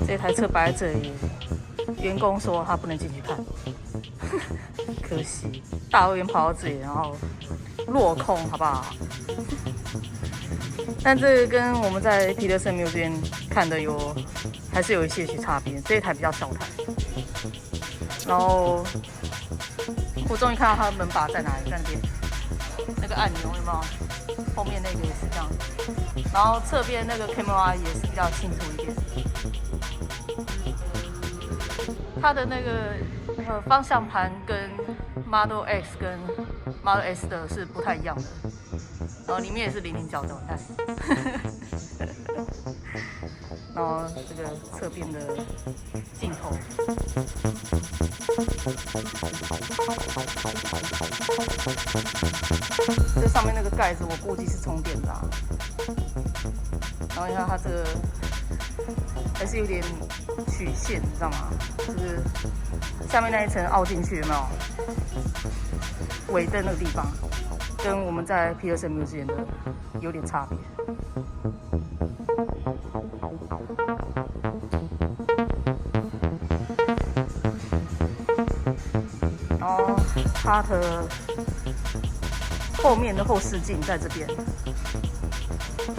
这台车摆在这里，员工说他不能进去看，可惜大老远跑到这里，然后落空，好不好？但这个跟我们在皮特森Museum看的还是有一些差别。这一台比较小台，然后我终于看到它的门把在哪里，在那边那个按钮有没有？后面那个也是这样，然后侧边那个 camera 也是比较清楚一点。它的那个方向盘跟 Model X 跟 Model S 的是不太一样的，然后里面也是零零角角，你看。然后这个侧边的镜头，这上面那个盖子我估计是充电的啊。然后你看它这个还是有点曲线，你知道吗？就是下面那一层凹进去，有没有？尾灯那个地方，跟我们在皮特森Museum的有点差别。然后它的后面的后视镜在这边。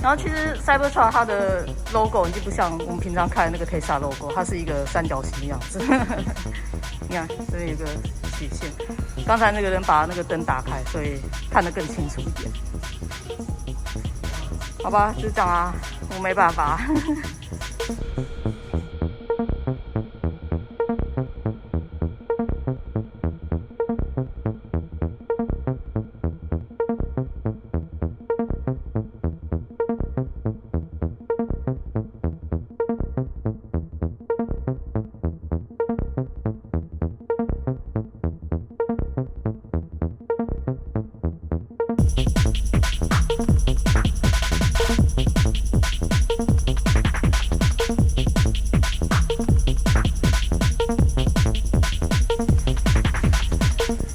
然后其实 Cybertruck 它的 logo 已经不像我们平常看的那个 Tesla logo， 它是一个三角形的样子。你看这边有个曲线，刚才那个人把那个灯打开，所以看得更清楚一点。好吧，就这样啊，我没办法。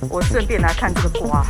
我顺便来看这个瓜。